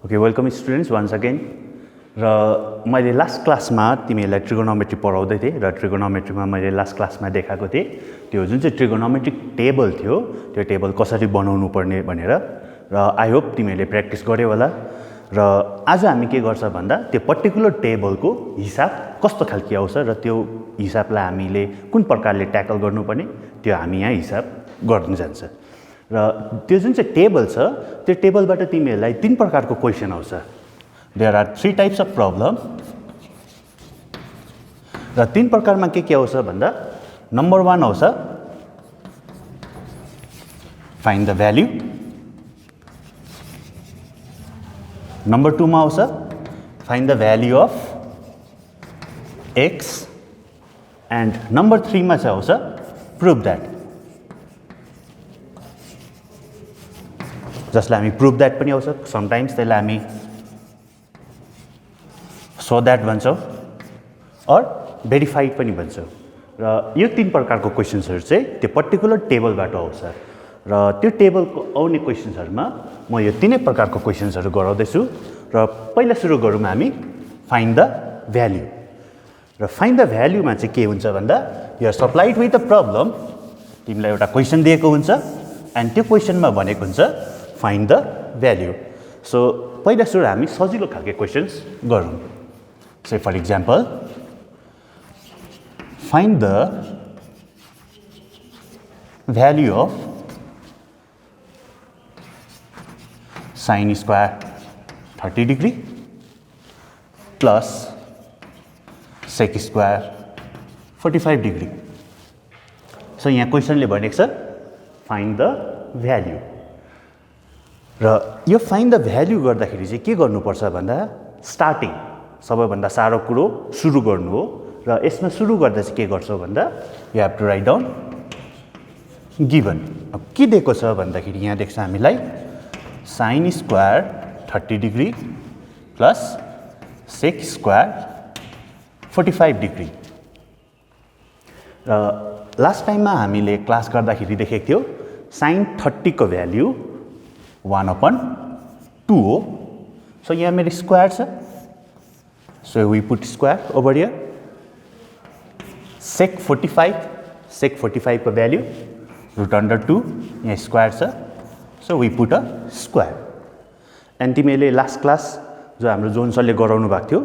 Okay, welcome students once again. र मैले last क्लासमा तिमीहरूलाई ट्रिगोनोमेट्री पढाउँदै थिएँ र ट्रिगोनोमेट्रीमा मैले लास्ट क्लासमा देखाएको थिएँ त्यो जुन चाहिँ ट्रिगोनोमेट्रिक टेबल थियो त्यो टेबल कसरी बनाउनु पर्ने भनेर र आई होप तिमीहरूले प्र्याक्टिस गर्यौ होला र आज हामी के गर्छ भन्दा त्यो पर्टिकुलर टेबलको हिसाब कस्तो खालके आउँछ र त्यो हिसाबलाई हामीले कुन प्रकारले ट्याकल गर्नुपर्ने त्यो हामी यहाँ हिसाब गर्न जान्छ र त्यो जुन चाहिँ टेबल छ त्यो टेबलबाट तिमीहरूलाई तीन प्रकारको क्वेशन आउँछ. There are three types of problem. र तीन प्रकारमा के आउँछ भन्दा नम्बर 1 आउँछ find the value. नम्बर 2 मा आउँछ find the value of x and number 3 मा चाहिँ आउँछ prove that. जसलाई हामी prove that पनि आउँछ, sometimes त्यसलाई हामी so that भन्छौँ or verified पनि भन्छौँ र यो तीन प्रकारको क्वेशन्सहरु चाहिँ त्यो पर्टिकुलर टेबलबाट आउँछ र त्यो टेबलको आउने क्वेशन्सहरुमा म यो तीनै प्रकारको क्वेशन्सहरु गराउँदै छु र पहिला सुरु गरौँ हामी फाइन्ड द भ्यालु र फाइन्ड द भ्यालुमा चाहिँ के हुन्छ भन्दा you are supplied with a problem. तिमीलाई एउटा क्वेशन दिएको हुन्छ एन्ड त्यो क्वेशनमा भनेको हुन्छ फाइन्ड द भ्यालु. सो पहिला सुरु हामी सजिलो खालको क्वेशन्स गरौँ. Say for example, find the value of sin square 30 degree plus sec square 45 degree. So यहाँ क्वेशनले भनेको छ find the value. र यो find the value गर्दाखेरि चाहिँ के गर्नुपर्छ भन्दा स्टार्टिङ सबैभन्दा सारो कुरो सुरु गर्नु हो र यसमा सुरु गर्दा चाहिँ के गर्छौ भन्दा you have to write down given. अब के दिएको छ भन्दाखेरि यहाँ देख्छ हामीलाई sin square 30 degree plus sec square 45 degree. र लास्ट टाइममा हामीले क्लास गर्दाखेरि देखेको थियो sin 30 को भ्यालु 1/2 हो. सो यहाँ मेरो स्क्वायर छ. So we put square over here. Sec 45 को value root under 2 यहाँ square छ. So we put a square. And तिमीले लास्ट क्लास जो हाम्रो जोन सरले गराउनु भएको थियो,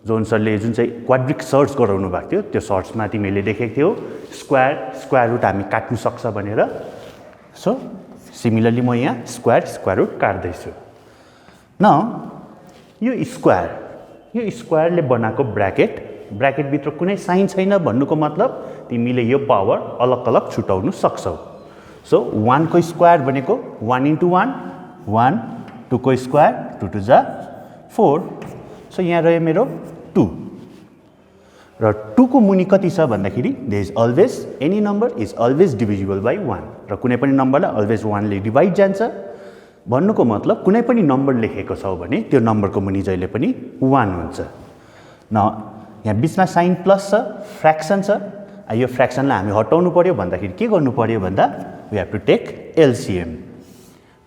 जोन सरले जुन चाहिँ क्वाड्रिक सर्ट्स गराउनु भएको थियो त्यो सर्ट्समा तिमीले देखेको थियौ स्क्वायर रुट हामी काट्नु सक्छ भनेर. सो सिमिलरली म यहाँ स्क्वायर रुट काट्दै छु. नाउ यो स्क्वायरले बनाएको ब्र्याकेट भित्र कुनै साइन छैन भन्नुको मतलब तिमीले यो पावर अलग छुटाउन सक्छौ. सो 1 को स्क्वायर भनेको 1 into 1 1, 2 को स्क्वायर 2 2 जा 4. सो यहाँ रह्यो मेरो 2 र 2 को मुनि कति छ भन्दाखेरि there is always any number is always divisible by 1 र कुनै पनि नम्बरलाई अलवेज 1 ले डिभाइड जान्छ भन्नुको मतलब कुनै पनि नम्बर लेखेको छ भने त्यो नम्बरको मुनि जहिले पनि 1 हुन्छ. न यहाँ बीचमा साइन प्लस छ, फ्र्याक्सन छ. यो फ्र्याक्सनलाई हामी हटाउनु पर्यो भन्दाखेरि के गर्नु पर्यो भन्दा we have to take LCM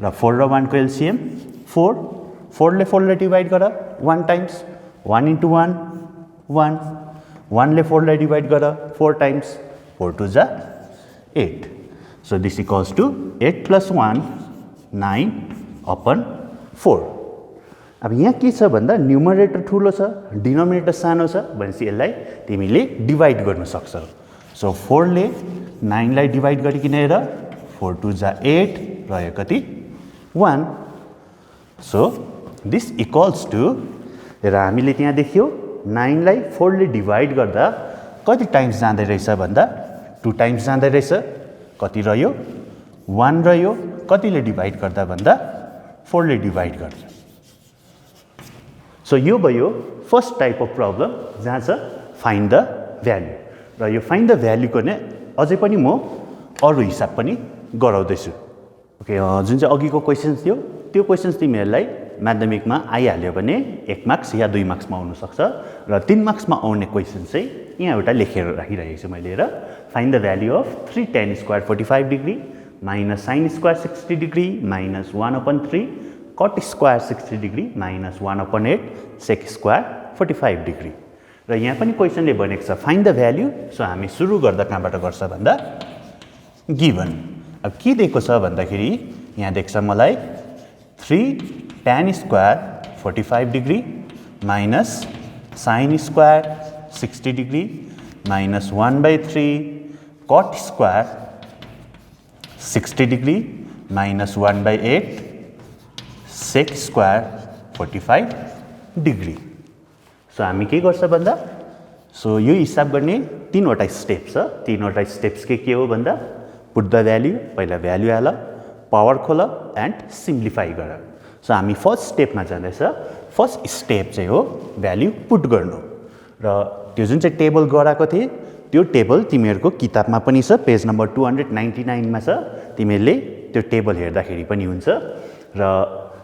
र 4 र 1 को एलसीएम 4 ले 4 ले डिवाइड गर 1 टाइम्स 1 into 1 1 ले 4 ले डिवाइड गर 4 टाइम्स 4 2 जा 8. So this equals to 8 + 1 9/4. अब यहाँ के छ भन्दा न्युमरेटर ठुलो छ डिनोमिनेटर सानो छ भनेपछि यसलाई तिमीले डिवाइड गर्न सक्छौ. सो 4 ले 9 लाई डिवाइड गरिकिन हेर 4 2 जा 8 रह्यो कति 1. सो दिस इक्वल्स टु र हामीले त्यहाँ देख्यौ 9 लाई 4 ले डिवाइड गर्दा कति टाइम्स जाँदै रहेछ भन्दा 2 टाइम्स जाँदै रहेछ. कति रह्यो 1 रह्यो. कतिले डिवाइड गर्दा भन्दा 4 ले डिवाइड गर्छ. सो यो भयो फर्स्ट टाइप अफ प्रब्लम जहाँ छ फाइन्ड द भ्यालु र यो फाइन्ड द भ्यालुको नै अझै पनि म अरु हिसाब पनि गराउँदैछु. ओके, जुन चाहिँ अघिको क्वेशन्स थियो त्यो क्वेशन्स तिमीहरूलाई माध्यमिकमा आइहाल्यो भने 1 मार्क्स या 2 मार्क्समा आउन सक्छ र 3 मार्क्समा आउने क्वेशन चाहिँ यहाँ एउटा लेखेर राखिरहेको छु मैले. र find the value of 3 tan square 45 degree minus sin square 60 degree minus 1/3 cut square 60 degree minus 1/8 sec square 45 degree. र यहाँ पनि क्वेसनले भनेको छ फाइन्ड द भ्याल्यु। सो हामी सुरु गर्दा कहाँबाट गर्छ भन्दा गिभन। अब के दिएको छ भन्दाखेरि यहाँ देख्छ मलाई 3 tan square 45 degree minus sine square 60 degree minus 1/3 cut square 60 degree minus 1/8 sec square 45 degree. So हामी के गर्छ भन्दा सो यो हिसाब गर्ने तीनवटा स्टेप छ। तीनवटा स्टेप्स के हो भन्दा पुट द भ्याल्यु, पहिला भ्याल्यु हाल, पावर खोल एन्ड सिम्प्लिफाई गर। सो हामी फर्स्ट स्टेपमा जाँदैछ। फर्स्ट स्टेप चाहिँ हो भ्याल्यु पुट गर्नु। र त्यो जुन चाहिँ टेबल गराएको थिए त्यो टेबल तिमीहरूको किताबमा पनि छ, पेज नम्बर 299 मा छ। तिमीहरूले त्यो टेबल हेर्दाखेरि पनि हुन्छ। र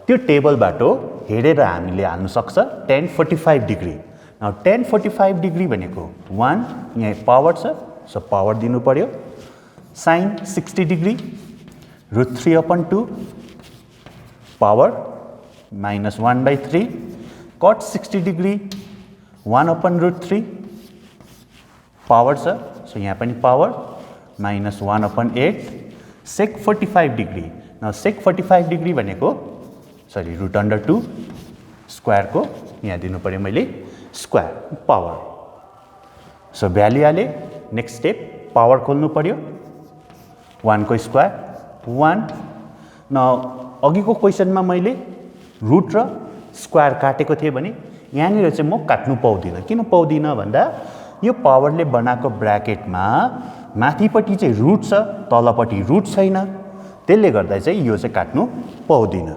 त्यो टेबलबाट हेरेर हामीले हाल्नु सक्छ tan 45 degree. Now tan 45 degree भनेको 1 यहाँ पावर छ, सो पावर दिनु पर्यो। Sine 60 degree √3/2 power minus 1/3 cot 60 degree 1/√3 power छ, सो यहाँ पनि power minus 1/8 sec 45 degree. Now sec 45 degree भनेको सरी √2 स्क्वायरको यहाँ दिनु पर्यो मैले स्क्वायर पावर। सो भ्याल्यु हाले। नेक्स्ट स्टेप पावर खोल्नु पर्यो। 1 को स्क्वायर 1। न अघिको क्वेसनमा मैले रुट र स्क्वायर काटेको थिएँ भने यहाँनिर चाहिँ म काट्नु पाउँदिनँ। किन पाउँदिनँ भन्दा यो पावरले बनाएको ब्र्याकेटमा माथिपट्टि चाहिँ रुट छ, तलपट्टि रुट छैन। त्यसले गर्दा चाहिँ यो चाहिँ काट्नु पाउँदिनँ।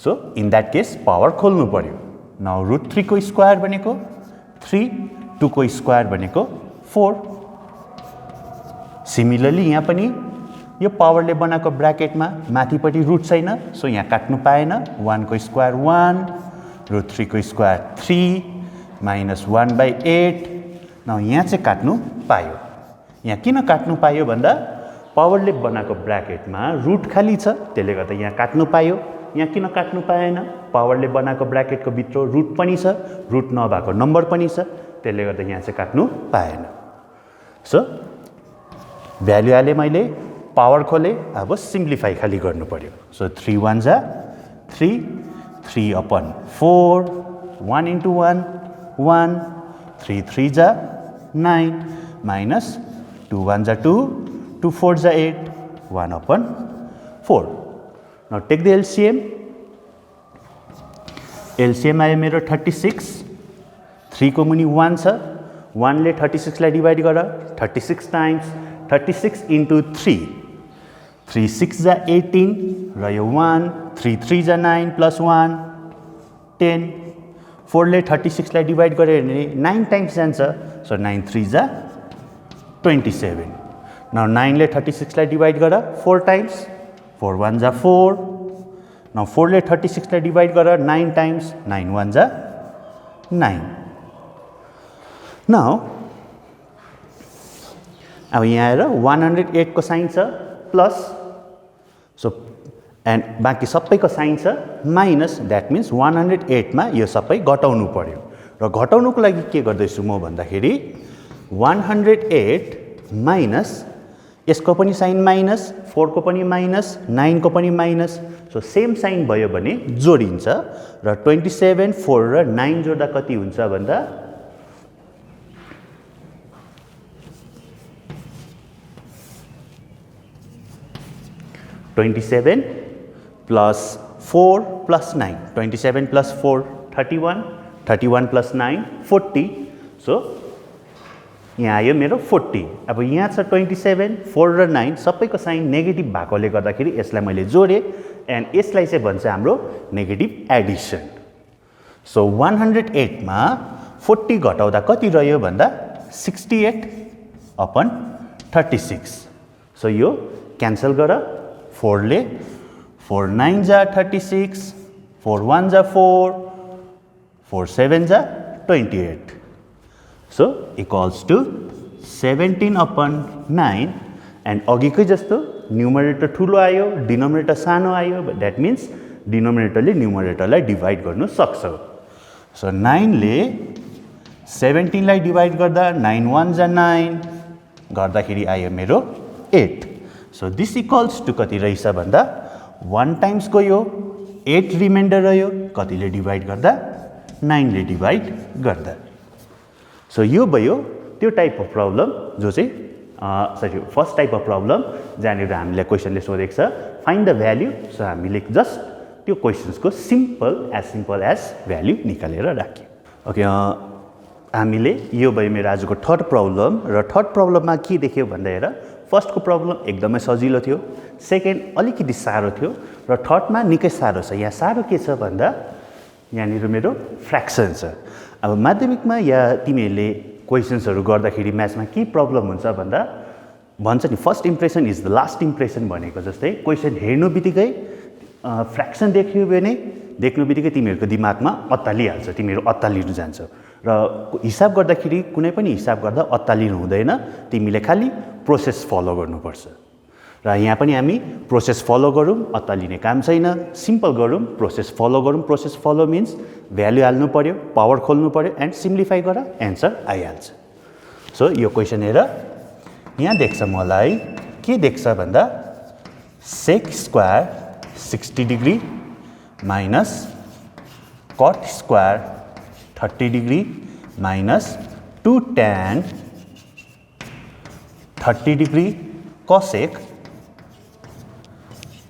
So in that case power खोल्नु पर्यो। नाउ √3 को स्क्वायर भनेको 3, 2 को स्क्वायर भनेको 4। सिमिलरली यहाँ पनि यो पावरले बनाएको ब्र्याकेटमा माथिपट्टि रुट छैन, सो यहाँ काट्नु पाएन। 1 को स्क्वायर 1, √3 को स्क्वायर 3 माइनस 1/8। न यहाँ चाहिँ काट्नु पायो। यहाँ किन काट्नु पायो भन्दा पावरले बनाएको ब्र्याकेटमा रुट खाली छ, त्यसले गर्दा यहाँ काट्नु पायो। यहाँ किन काट्नु पाएन? पावरले बनाएको ब्र्याकेटको भित्र रुट पनि छ, रुट नभएको नम्बर पनि छ, त्यसले गर्दा यहाँ चाहिँ काट्नु पाएन। सो भ्याल्यु हाले मैले, पावर खोले, अब सिम्प्लिफाई खाली गर्नु पर्यो। सो 3 1 जा 3, 3/4, 1 × 1 1, 3 3 जा 9 माइनस 2 1 जा 2, 2 4 जा 8, 1/4। Now take the LCM. LCM आयो मेरो 36। 3 को मुनि 1 छ, 1 ले 36 लाई डिवाइड गर। 36 टाइम्स 36 × 3, 3 6 जा 18 रह्यो 1, 3 3 जा 9 प्लस 1 10। 4 ले 36 लाई डिवाइड गर्यो भने 9 टाइम्स जान्छ, सो 9 3 जा 27। नाउ 9 ले 36 लाई डिवाइड गर 4 टाइम्स, 4 1 जा 4। नाउ 4 ले 36 लाई डिवाइड गर 9 टाइम्स, 9 1 जा 9। नाउ अब यहाँ आएर 108 को साइन छ प्लस, सो एन्ड बाँकी सबैको साइन छ माइनस। द्याट मिन्स 108 मा यो सबै घटाउनु पर्यो। र घटाउनुको लागि के गर्दैछु म भन्दाखेरि 108 माइनस यसको पनि साइन माइनस, 4 को पनि माइनस, 9 को पनि माइनस। सो सेम साइन भयो भने जोडिन्छ। र 27, 4 र 9 जोड्दा कति हुन्छ भन्दा 27 plus 4 plus 9, 27 plus 4 31, 31 plus 9 40। So यहाँ आयो मेरो 40। अब यहाँ छ 27, 4 र 9 सबैको साइन नेगेटिभ भएकोले गर्दाखेरि यसलाई मैले जोडेँ एन्ड यसलाई चाहिँ भन्छ हाम्रो नेगेटिभ एडिसन। सो 108 मा 40 घटाउँदा कति रह्यो भन्दा 68/36। सो यो क्यान्सल गर। 4 ले 4 9 जा 36, 4 1 जा 4, 4 7 जा 28। सो इक्वल्स टु 17/9 एन्ड अघिकै जस्तो न्युमरेटर ठुलो आयो, डिनोमिनेटर सानो आयो। द्याट मिन्स डिनोमिनेटरले न्युमरेटरलाई डिभाइड गर्नु सक्छ। सो 9 ले 17 लाई डिभाइड गर्दा 9 1 जा 9 गर्दाखेरि आयो मेरो 8। सो दिस इक्वल्स टु कति रहेछ भन्दा 1 टाइम्स गयो 8 रिमाइन्डर रह्यो कतिले डिभाइड गर्दा 9 ले डिभाइड गर्दा। सो यो भयो त्यो टाइप अफ प्रब्लम जो चाहिँ फर्स्ट टाइप अफ प्रब्लम जहाँनिर हामीलाई क्वेसनले सोधेको छ फाइन्ड द भ्याल्यु। सो हामीले जस्ट त्यो क्वेसन्सको सिम्पल एज भ्याल्यु निकालेर राख्यौँ। ओके, हामीले यो भयो मेरो आजको थर्ड प्रब्लम। र थर्ड प्रब्लममा के देख्यो भन्दा हेर, फर्स्टको प्रब्लम एकदमै सजिलो थियो, सेकेन्ड अलिकति साह्रो थियो र थर्डमा निकै साह्रो छ। यहाँ साह्रो के छ भन्दा यहाँनिर मेरो फ्र्याक्सन छ। अब माध्यमिकमा या तिमीहरूले क्वेसन्सहरू गर्दाखेरि म्याथ्समा के प्रब्लम हुन्छ भन्दा भन्छ नि first impression is the last impression भनेको जस्तै क्वेसन हेर्नु बित्तिकै फ्र्याक्सन देख्यो भने देख्नु बित्तिकै तिमीहरूको दिमागमा अत्तालिहाल्छ, तिमीहरू अत्तालिनु जान्छ। र हिसाब गर्दाखेरि कुनै पनि हिसाब गर्दा अत्तालिनु हुँदैन, तिमीले खालि प्रोसेस फलो गर्नुपर्छ। र यहाँ पनि हामी प्रोसेस फलो गरौँ, अत्तालिने काम छैन, सिम्पल गरौँ, प्रोसेस फलो गरौँ। प्रोसेस फलो मिन्स भ्याल्यु हाल्नु पऱ्यो, पावर खोल्नु पऱ्यो एन्ड सिम्प्लिफाई गर एन्सर आइहाल्छ। सो यो क्वेसन हेर, यहाँ देख्छ मलाई के देख्छ भन्दा sec square 60 degree minus cut square 30 degree minus 2 tan 30 degree cosec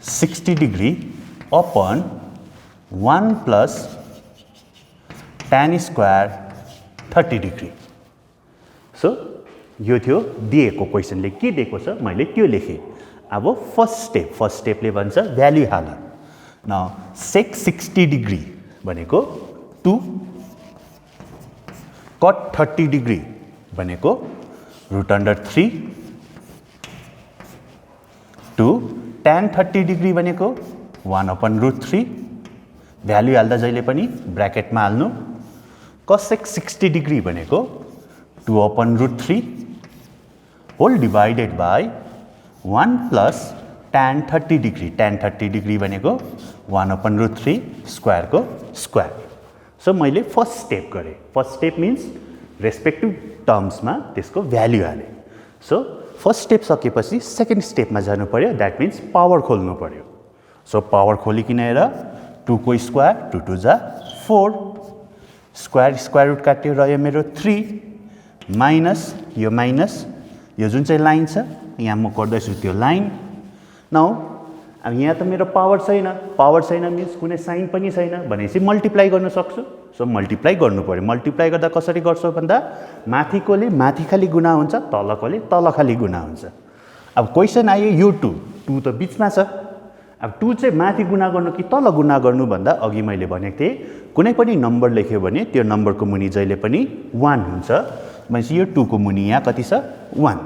60 degree upon 1 plus tan square 30 degree. So यो थियो दिएको क्वेसनले के दिएको छ मैले त्यो लेखेँ। अब फर्स्ट स्टेपले भन्छ भ्याल्यु हाल। न सेक 60 डिग्री भनेको 2, कट 30 डिग्री भनेको √3, 2 tan 30 डिग्री भनेको 1/√3, भ्याल्यु हाल्दा जहिले पनि ब्र्याकेटमा हाल्नु। कसेक 60 डिग्री भनेको 2/√3 whole divided by 1 plus tan 30 degree. tan 30 degree भनेको 1/√3 स्क्वायरको स्क्वायर। सो मैले फर्स्ट स्टेप गरेँ। फर्स्ट स्टेप मिन्स रेस्पेक्टिभ टर्म्समा त्यसको भ्याल्यु हालेँ। सो फर्स्ट स्टेप सकेपछि सेकेन्ड स्टेपमा जानु पर्यो, द्याट मिन्स पावर खोल्नु पर्यो। सो पावर खोलिकन हेर 2 को स्क्वायर 2 2 जा 4, स्क्वायर रुट काट्यो रह्यो मेरो 3 माइनस यो जुन चाहिँ लाइन छ यहाँ म गर्दैछु त्यो लाइन। नाउ अब यहाँ त मेरो पावर छैन मिन्स कुनै साइन पनि छैन भनेपछि मल्टिप्लाई गर्न सक्छु। सो मल्टिप्लाई गर्नु पर्यो। मल्टिप्लाई गर्दा कसरी गर्छौ भन्दा माथिकोले माथि खाली गुणा हुन्छ, तलकोले तल खाली गुणा हुन्छ। अब क्वेसन आयो यो 2 त बिचमा छ। अब 2 चाहिँ माथि गुणा गर्नु कि तल गुणा गर्नु भन्दा अघि मैले भनेको थिएँ कुनै पनि नम्बर लेख्यो भने त्यो नम्बरको मुनि जहिले पनि 1 हुन्छ। भनेपछि यो 2 को मुनि यहाँ कति छ 1,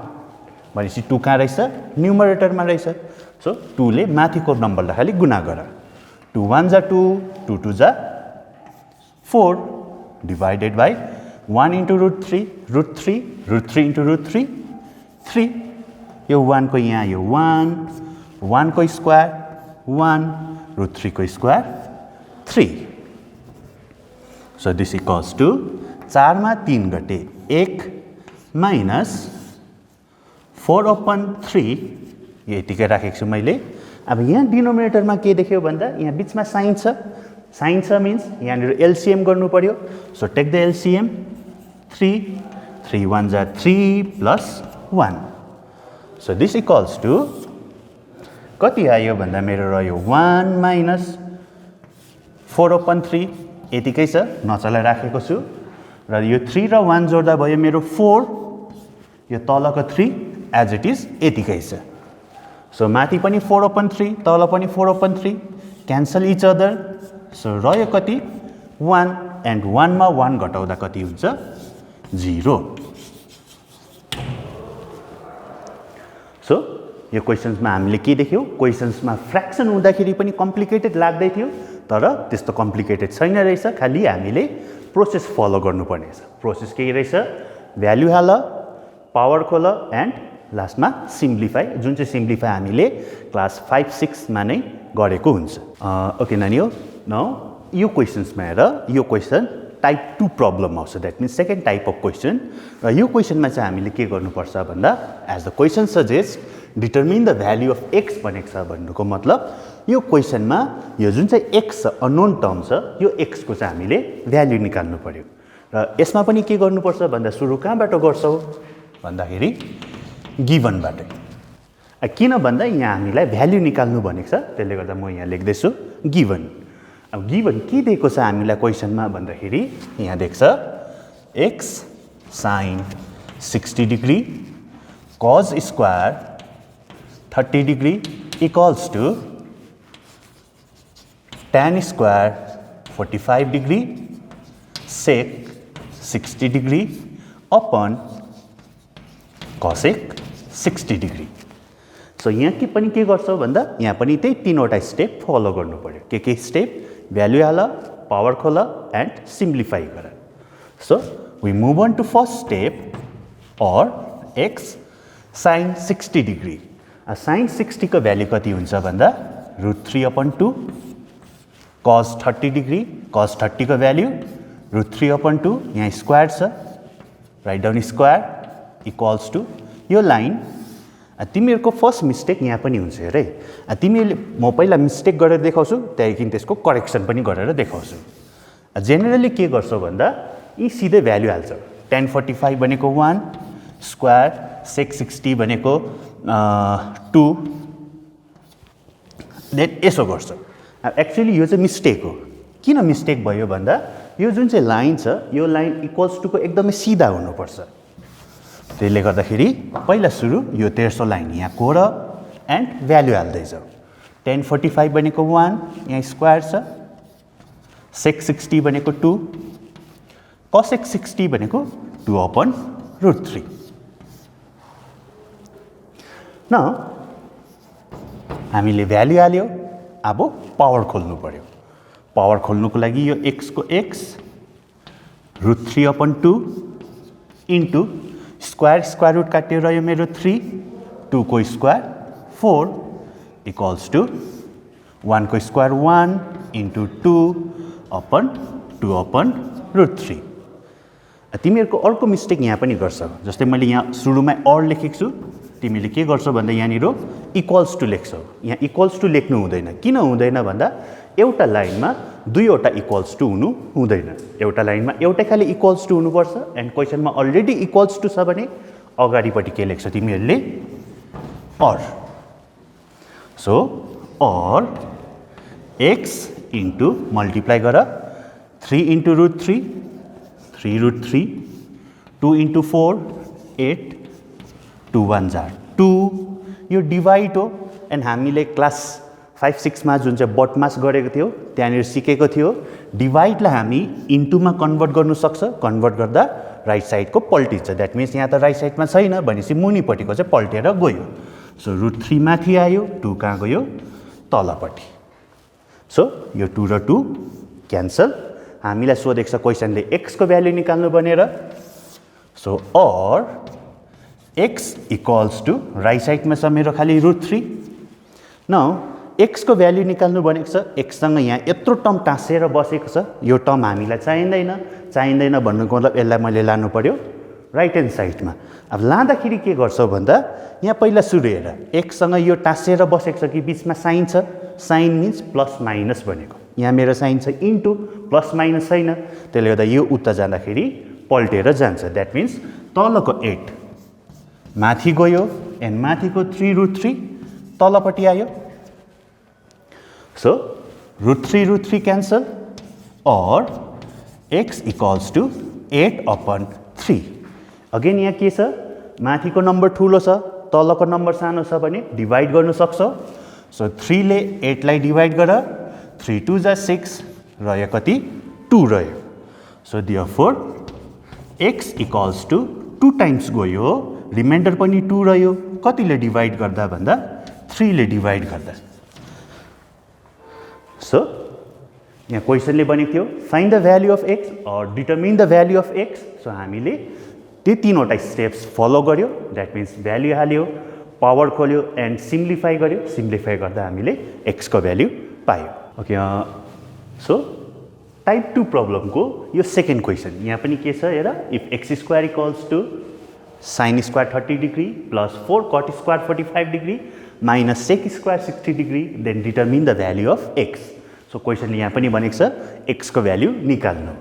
भनेपछि 2 कहाँ रहेछ न्युमरेटरमा रहेछ। सो 2 ले माथिको नम्बरलाई खाली गुणा गर। 2 1 जा 2, 2 2 जा 4 डिभाइडेड बाई 1 इन्टु √3 इन्टु √3 3। यो 1 को यहाँ यो 1 को स्क्वायर 1 √3 को square 3। So this equals to 4 मा 3 गते 1 माइनस 4/3 यतिकै राखेको छु मैले। अब यहाँ डिनोमिनेटरमा के देख्यो भन्दा यहाँ बिचमा साइन छ मिन्स यहाँनिर एलसिएम गर्नु पर्यो। सो टेक द एलसिएम 3 1 जा 3 plus 1। So this equals to कति आयो भन्दा मेरो रह्यो 1 माइनस 4/3 यतिकै छ नचलाई राखेको छु। र यो 3 र 1 जोड्दा भयो मेरो 4, यो तलको 3 एज इट इज यतिकै छ। सो माथि पनि 4/3 तल पनि 4/3 क्यान्सल इच अदर। सो रह्यो कति 1 एन्ड 1 मा 1 घटाउँदा कति हुन्छ 0। सो यो क्वेसन्समा हामीले के देख्यौँ, क्वेसन्समा फ्र्याक्सन हुँदाखेरि पनि कम्प्लिकेटेड लाग्दै थियो तर त्यस्तो कम्प्लिकेटेड छैन रहेछ, खालि हामीले प्रोसेस फलो गर्नुपर्ने छ। प्रोसेस के रहेछ भ्याल्यु हाल, पावर खोल एन्ड लास्टमा सिम्प्लिफाई, जुन चाहिँ सिम्प्लिफाई हामीले क्लास 5-6 मा नै गरेको हुन्छ। ओके नानी हो, नाउ यो क्वेसन्समा हेर, यो क्वेसन टाइप 2 प्रब्लम आउँछ, that means second type of question. र यो क्वेसनमा चाहिँ हामीले के गर्नुपर्छ भन्दा as the question suggest determine the value of x भनेको छ। भन्नुको मतलब यो क्वेसनमा यो जुन चाहिँ एक्स छ, अननोन टर्म छ, यो एक्सको चाहिँ हामीले भ्याल्यु निकाल्नु पर्यो। र यसमा पनि के गर्नुपर्छ भन्दा सुरु कहाँबाट गर्छौ भन्दाखेरि गिभनबाटै। किन भन्दा यहाँ हामीलाई भ्याल्यु निकाल्नु भनेको छ, त्यसले गर्दा म यहाँ लेख्दैछु गिभन। अब गिभन के दिएको छ हामीलाई क्वेसनमा भन्दाखेरि यहाँ देख्छ x sin 60 degree cos square 30 degree equals to tan square 45 degree sec 60 degree upon cosec 60 degree. So यहाँ के पनि के गर्छौ भन्दा यहाँ पनि त्यही तीनवटा स्टेप फलो गर्नु पर्यो। के स्टेप? भ्यालु हाल, पावर खोल एन्ड सिम्प्लिफाई गर। So we move on to first step और एक्स साइन 60 डिग्री। साइन 60 को भ्यालु कति हुन्छ भन्दा √3/2 cos 30 डिग्री, cos 30 को भ्यालु √3/2, यहाँ स्क्वायर छ, write down square equals to यो लाइन। तिमीहरूको फर्स्ट मिस्टेक यहाँ पनि हुन्छ हेर है, तिमीहरूले म पहिला मिस्टेक गरेर देखाउँछु, त्यहाँदेखि त्यसको करेक्सन पनि गरेर देखाउँछु। जेनरली के गर्छौ भन्दा यी सिधै भ्यालु हाल्छ। tan 45 भनेको 1 स्क्वायर, sec 60 भनेको 2, देन यसो गर्छ। एक्चुअली यो चाहिँ मिस्टेक हो। किन मिस्टेक भयो भन्दा यो जुन चाहिँ लाइन छ, यो लाइन इक्वल्स टूको एकदमै सिधा हुनुपर्छ। त्यसले गर्दाखेरि पहिला सुरु यो तेर्सो लाइन यहाँ कोर एन्ड भ्यालु हाल्दैछौ। tan 45 भनेको 1, यहाँ स्क्वायर छ, sec 60 भनेको 2, cosec 60 भनेको 2/√3। न हामीले भ्यालु हाल्यो, अब पावर खोल्नु पर्यो। पावर खोल्नुको लागि यो x को x √3/2 into square, square root काट्यो रह्यो मेरो 3, 2 को स्क्वायर 4 इक्वल्स टू 1 को स्क्वायर 1 इन्टु 2/2/√3। तिमीहरूको अर्को मिस्टेक यहाँ पनि गर्छ। जस्तै मैले यहाँ सुरुमा और लेखेको छु, तिमीले के गर्छौ भन्दा यहाँनिर इक्वल्स टू लेख्छौ। यहाँ इक्वल्स टू लेख्नु हुँदैन। किन हुँदैन भन्दा एउटा लाइनमा दुईवटा इक्वल्स टू हुनु हुँदैन। एउटा लाइनमा एउटै खाली इक्वल्स टू हुनुपर्छ एन्ड क्वेसनमा अलरेडी इक्वल्स टू छ भने अगाडिपट्टि के लेख्छौ तिमीहरूले और। सो और एक्स इन्टु मल्टिप्लाई गर 3 इन्टु √3, 3√3, 2 इन्टु 4 8, 2 1 जार 2। यो डिभाइड हो एन्ड हामीले क्लास 5-6 मा जुन चाहिँ बटमास गरेको थियो त्यहाँनिर सिकेको थियो डिभाइडलाई हामी इन्टुमा कन्भर्ट गर्नु सक्छ। कन्भर्ट गर्दा राइट साइडको पल्टिन्छ। द्याट मिन्स यहाँ त राइट साइडमा छैन भनेपछि मुनिपट्टिको चाहिँ पल्टेर गयो। सो √3 माथि आयो, 2 कहाँ गयो तलपट्टि। सो यो 2 र 2 क्यान्सल। हामीलाई सोधेको छ क्वेसनले x को भ्यालु निकाल्नु भनेर। सो और x इक्वल्स टू राइट साइडमा छ मेरो खालि √3। नाउ x को भ्यालु निकाल्नु भनेको छ, x सँग यहाँ यत्रो टर्म टाँसेर बसेको छ, यो टर्म हामीलाई चाहिँदैन भन्नुको मतलब यसलाई मैले लानु पर्यो राइट ह्यान्ड साइडमा। अब लाँदाखेरि के गर्छौ भन्दा यहाँ पहिला सुरु हेर, x सँग यो टाँसेर बसेको छ कि बिचमा साइन छ, साइन मिन्स प्लस माइनस भनेको। यहाँ मेरो साइन छ इन्टु, प्लस माइनस छैन, त्यसले गर्दा यो उता जाँदाखेरि पल्टेर जान्छ। द्याट मिन्स तलको 8 माथि गयो एन्ड माथिको 3√3 तलपट्टि आयो। सो √3 क्यान्सल और x इक्वल्स टू 8/3। अगेन यहाँ के छ, माथिको नम्बर ठुलो छ, तलको नम्बर सानो छ भने डिभाइड गर्न सक्छौ। सो 3 ले 8 लाई डिभाइड गर, 3 2 जा 6 रह्यो कति 2 रह्यो। So therefore x equals to 2 times गयो, रिमाइन्डर पनि 2 रह्यो। कतिले डिभाइड गर्दा भन्दा 3 ले डिभाइड गर्दा। सो यहाँ क्वेसनले भनेको थियो find the value of x और determine the value of x। So हामीले त्यो तीनवटा स्टेप्स फलो गर्यो, द्याट मिन्स भ्याल्यु हाल्यो, पावर खोल्यो एन्ड सिम्प्लिफाई गर्यो। सिम्प्लिफाई गर्दा हामीले x को भ्याल्यु पायो। ओके, सो टाइप 2 प्रब्लमको यो सेकेन्ड क्वेसन यहाँ पनि के छ हेर, if x square equals to sin square 30 degree plus 4 cot square 45 degree minus sec square 60 degree then determine the value of x। So क्वेसनले यहाँ पनि भनेको छ x को भ्याल्यु निकाल्नु।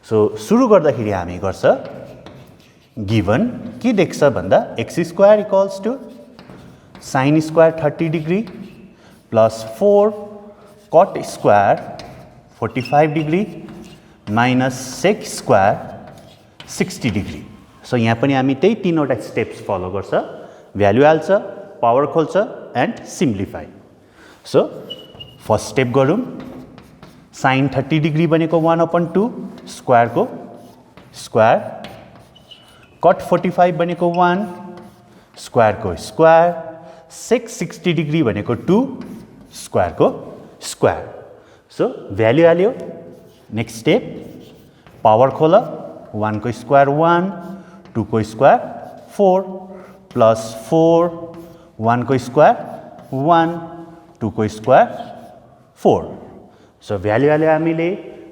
सो सुरु गर्दाखेरि हामी गर्छ गिवन के देख्छ भन्दा x square equals to sin square 30 degree plus 4 cot square 45 degree minus sec square 60 degree. So यहाँ पनि हामी त्यही तीनवटा स्टेप्स फलो गर्छ, भ्याल्यु हाल्छ, पावर खोल्छ and simplify. So first step गरौँ। sin 30 डिग्री भनेको 1/2 स्क्वायरको स्क्वायर, cot 45 भनेको 1 स्क्वायरको स्क्वायर, sec 60 डिग्री भनेको 2 स्क्वायरको स्क्वायर। सो भ्याल्यु हाल्यो। नेक्स्ट स्टेप पावर खोल, 1 को स्क्वायर 1, 2 को स्क्वायर 4 प्लस 4, 1 को स्क्वायर 1, 2 को स्क्वायर 4। सो भ्याल्यु हाल्यो हामीले,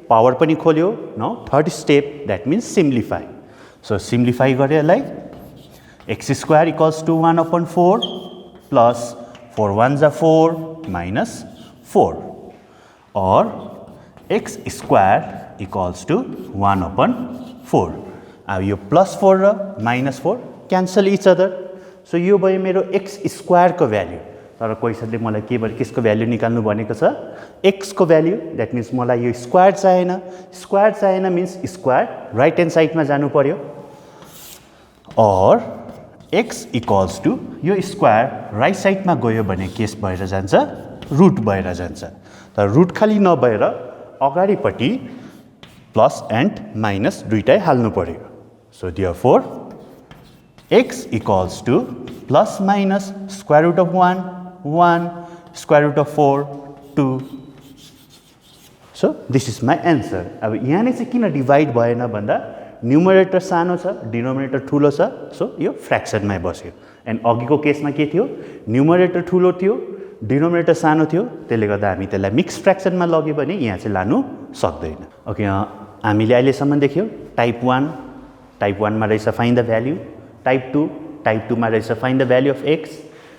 पावर पनि खोल्यो। Now third step that means simplify. So simplify गरे यसलाई, x square equals to 1/4 plus 4 1 जा 4 माइनस 4 और x स्क्वायर इक्वल्स टु 1/4। अब यो प्लस 4 र minus 4 cancel each other. So यो भयो मेरो x स्क्वायरको भ्याल्यु। तर क्वेसनले मलाई केसको भ्याल्यु निकाल्नु भनेको छ x को भ्याल्यु, द्याट मिन्स मलाई यो स्क्वायर चाहिएन। स्क्वायर चाहिएन मिन्स स्क्वायर राइट ह्यान्ड साइडमा जानु पर्यो और x इक्वल्स टु यो स्क्वायर राइट साइडमा गयो भने केस भएर जान्छ रुट भएर जान्छ। तर रुट खाली नभएर अगाडिपट्टि प्लस एन्ड माइनस दुईटै हाल्नु पर्यो। So therefore x equals to plus minus square root of 1 1 square root of 4 2। So this is my answer. अब यहाँ चाहिँ किन डिभाइड भएन भन्दा न्युमरेटर सानो छ, डिनोमिनेटर ठुलो छ। सो यो फ्र्याक्सनमै बस्यो। एन्ड अघिको केसमा के थियो, न्युमरेटर ठुलो थियो, डिनोमिनेटर सानो थियो, त्यसले गर्दा हामी त्यसलाई मिक्स फ्र्याक्सनमा लग्यो भने यहाँ चाहिँ लानु सक्दैन। ओके, हामीले अहिलेसम्म देख्यौँ टाइप 1, टाइप 1 मा रहेछ find the value, type 2, type 2 मा रहेछ find the value of x,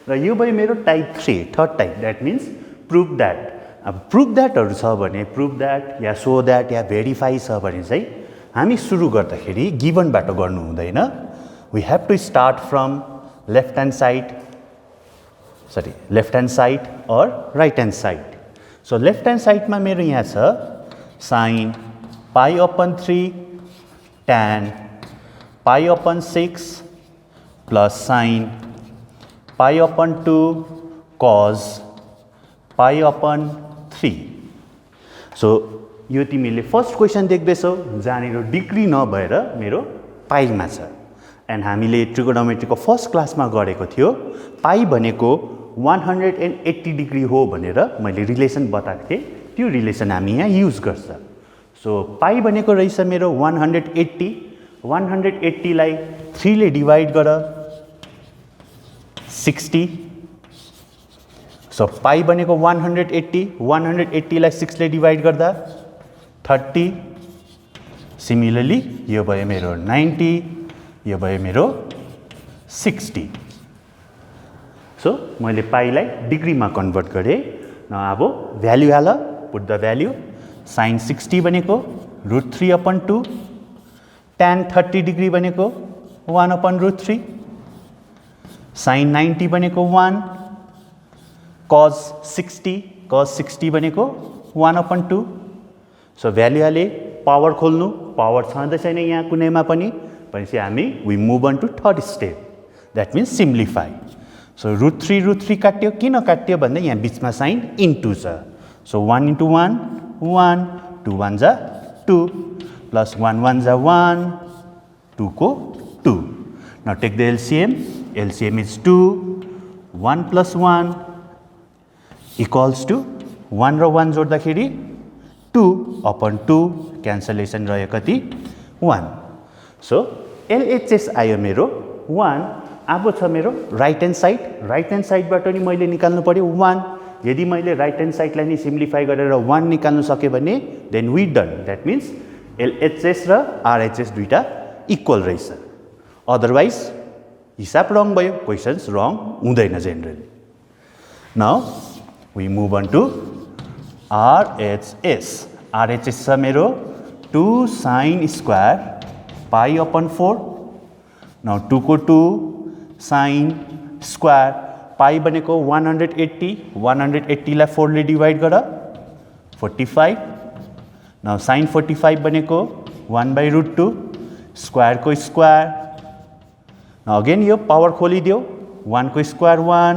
र यो भयो मेरो type 3 third type, that means prove that. अब प्रुभ द्याटहरू छ भने, प्रुभ द्याट या सो द्याट या भेरिफाई छ भने चाहिँ हामी सुरु गर्दाखेरि गिभनबाट गर्नु हुँदैन। We have to start from left hand side और right hand side. So left hand साइडमा मेरो यहाँ छ sign π/3 tan π/6 plus sine π/2 cos π/3। So यो तिमीले फर्स्ट क्वेसन देख्दैछौ जहाँनिर डिग्री नभएर मेरो पाइमा छ। एन्ड हामीले ट्रिगोनोमेट्रीको फर्स्ट क्लासमा गरेको थियो पाई भनेको 180 डिग्री हो भनेर मैले रिलेसन बताएको थिएँ। त्यो रिलेसन हामी यहाँ युज गर्छ। सो पाई भनेको रहेछ मेरो 180, 180 लाई 3 ले डिवाइड गर 60। सो पाई भनेको 180, 180 लाई 6 ले डिवाइड गर्दा 30। सिमिलरली यो भयो मेरो 90, यो भयो मेरो 60। सो मैले पाईलाई डिग्रीमा कन्भर्ट गरेँ। अब भ्याल्यु हाल, पुट द भ्याल्यु। साइन 60 भनेको √3/2, tan 30 डिग्री भनेको 1/√3, साइन 90 भनेको 1, cos 60 भनेको 1/2। सो भ्याल्यु हाले, पावर खोल्नु, पावर छँदै छैन यहाँ कुनैमा पनि, भनेपछि हामी we move on to third step, that means simplify. So √3 काट्यो, किन काट्यो भन्दा यहाँ बिचमा साइन इन्टु छ। सो 1 × 1 1, 2 1 जा 2 प्लस 1 1 जा 1, 2 को 2। Now take the LCM, LCM is 2, 1 + 1 equals to 1 र 1 जोड्दाखेरि 2/2, क्यान्सलेसन रह्यो कति 1। सो एलएचएस आयो मेरो 1 अब छ मेरो राइट ह्यान्ड साइडबाट नि मैले निकाल्नु पर्यो 1 यदि मैले राइट ह्यान्ड साइडलाई नि सिम्प्लिफाई गरेर 1 निकाल्नु सके भने then we done that means LHS र आरएचएस दुईटा इक्वल रहेछ अदरवाइज हिसाब रङ भयो क्वेशन्स रङ हुँदैन generally now we move on to RHS छ मेरो 2 sin square pi upon 4 now 2 को 2 sin स्क्वायर पाई बनेको 180 लाई 4 ले डिवाइड गर 45 नाउ sin 45 बनेको 1/√2 स्क्वायर को स्क्वायर नाउ अगेन यो पावर खोलिदियो 1 को स्क्वायर 1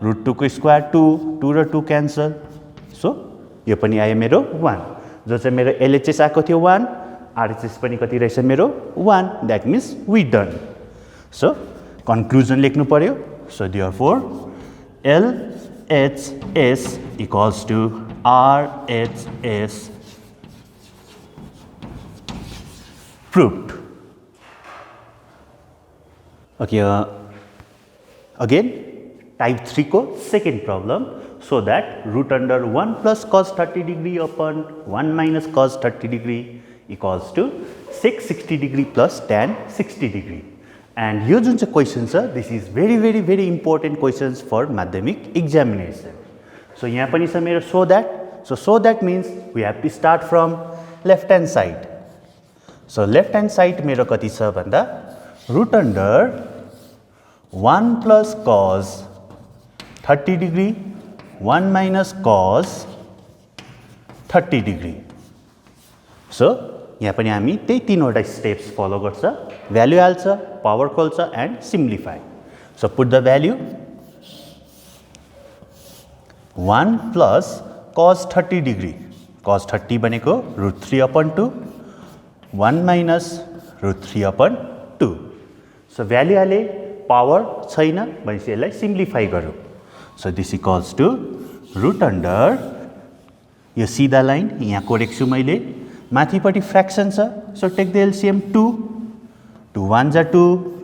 √2 को स्क्वायर 2 2 र 2 क्यान्सल सो यो पनि आयो मेरो 1 जो चाहिँ मेरो एलएचएस आएको थियो 1 आरएचएस पनि कति रहेछ मेरो 1 that means we done so conclusion लेख्नु पर्यो so therefore LHS equals to RHS proved. Okay, again type 3 को second problem so that root under 1 plus cos 30 degree upon 1 minus cos 30 degree equals to sec 60 degree plus tan 60 degree. And यो जुन चाहिँ question छ this is very important questions for माध्यमिक examination. So यहाँ पनि छ मेरो so that means we have to start from left hand side. So left hand side मेरो कति छ भन्दा root under 1 plus cos 30 degree 1 minus cos 30 degree. So यहाँ पनि हामी त्यही तीनवटा स्टेप्स फलो गर्छ भ्यालु हाल्छ पावर खोल्छ and simplify so put the value 1 plus cos 30 degree cos 30 बनेको √3/2 1 माइनस √3/2 सो भ्यालु हाले पावर छैन भनेपछि यसलाई सिम्प्लिफाई गरौँ so this equals to root under यो सिधा लाइन यहाँ कोरेको छु मैले माथिपट्टि फ्र्याक्सन छ सो टेक द एलसिएम 2 2 1 जा 2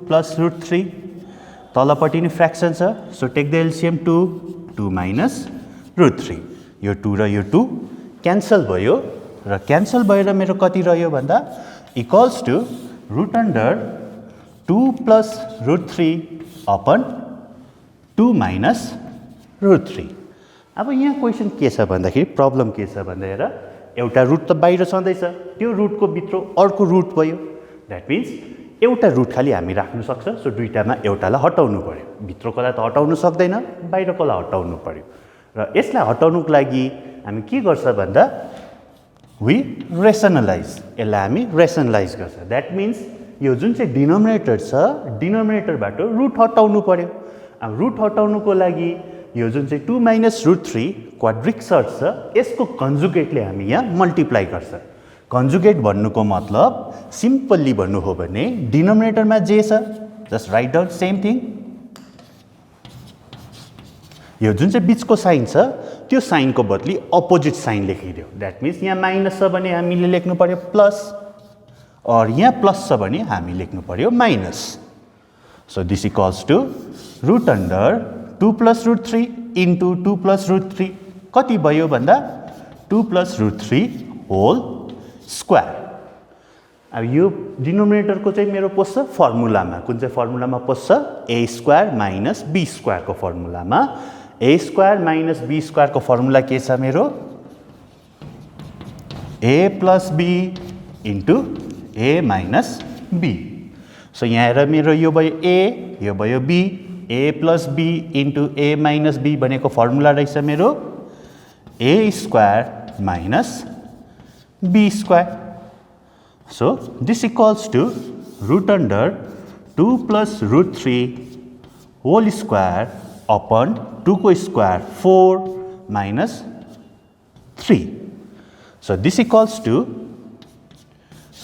प्लस √3 तलपट्टि नि फ्र्याक्सन छ so take the LCM 2 2 minus √3 यो 2 र यो 2 क्यान्सल भयो र क्यान्सल भएर मेरो कति रह्यो भन्दा equals to root under 2 plus √3/2 minus √3 अब यहाँ क्वेसन के छ भन्दाखेरि प्रब्लम के छ भन्दा हेर एउटा रुट त बाहिर छँदैछ त्यो रुटको भित्र अर्को रुट भयो द्याट मिन्स एउटा रुट खाली हामी राख्न सक्छ सो दुईटामा एउटालाई हटाउनु पर्यो भित्रकोलाई त हटाउनु सक्दैन बाहिरकोलाई हटाउनु पर्यो र यसलाई हटाउनुको लागि हामी के गर्छ भन्दा वी रेसनलाइज यसलाई हामी रेसनलाइज गर्छ द्याट मिन्स यो जुन चाहिँ डिनोमिनेटर छ डिनोमिनेटरबाट रुट हटाउनु पर्यो अब रुट हटाउनुको लागि यो जुन चाहिँ 2 माइनस √3 क्वाड्रिक सर्ट छ यसको कन्जुगेटले हामी यहाँ मल्टिप्लाई गर्छ कन्जुगेट भन्नुको मतलब सिम्पल्ली भन्नु हो भने डिनोमिनेटरमा जे छ just write down same thing यो जुन चाहिँ बीचको साइन छ त्यो साइनको बदली अपोजिट साइन लेखिदियो द्याट मिन्स यहाँ माइनस छ भने हामीले लेख्नु पर्यो प्लस और यहाँ प्लस छ भने हामी लेख्नु पर्यो minus so this equals to root under 2 plus √3 into 2 plus √3 कति भयो भन्दा 2 प्लस √3 होल स्क्वायर अब यो डिनोमिनेटरको चाहिँ मेरो पस्छ फर्मुलामा कुन चाहिँ फर्मुलामा पस्छ a स्क्वायर माइनस b स्क्वायरको फर्मुलामा a स्क्वायर माइनस b स्क्वायरको फर्मुला के छ मेरो a plus b into a minus b so यहाँ हेर मेरो यो भयो a यो भयो b a plus b into a minus b भनेको फर्मुला रहेछ मेरो a square minus b square so this equals to root under 2 plus √3 whole square upon 2 को square 4 minus 3 so this equals to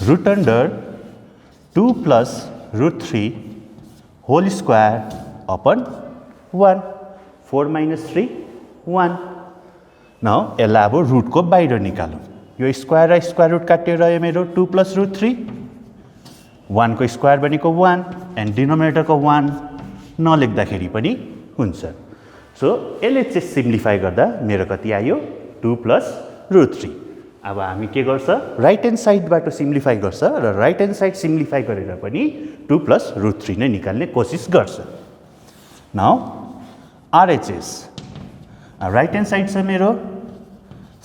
root under 2 plus √3 whole square upon 1 4 minus 3 1 now यसलाई अब रुटको बाहिर निकालौँ यो square र square root काट्यो रह्यो मेरो 2 plus √3 1 को स्क्वायर भनेको 1 एन्ड डिनोमिनेटरको 1 नलेख्दाखेरि पनि हुन्छ। सो यसले चाहिँ सिम्प्लिफाई गर्दा मेरो कति आयो 2 + √3। अब हामी के गर्छ राइट ह्यान्ड साइडबाट सिम्प्लिफाई गर्छ र राइट ह्यान्ड साइड सिम्प्लिफाई गरेर पनि 2 + √3 नै निकाल्ने कोसिस गर्छ। Now RHS right hand side छ मेरो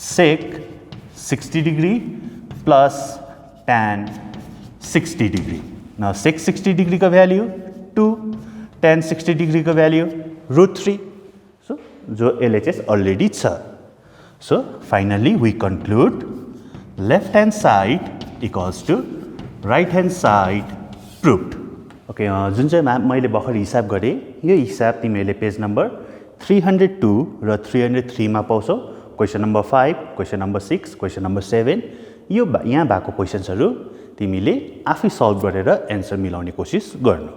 sec 60 degree plus tan 60 degree. Now sec 60 degree को भ्याल्यु 2, tan 60 डिग्री को भ्याल्यु √3। सो जो LHS अलरेडी छ। So finally we conclude left hand side equals to right hand side proved. Okay, जुन चाहिँ मैले भर्खर हिसाब गरेँ यो हिसाब तिमीले पेज नम्बर 302 र 303 मा पाउँछौ। Question number 5, question number 6, question number 7 यो यहाँ भएको क्वेशन्सहरू तिमीले आफै सल्भ गरेर एन्सर मिलाउने कोसिस गर्नु।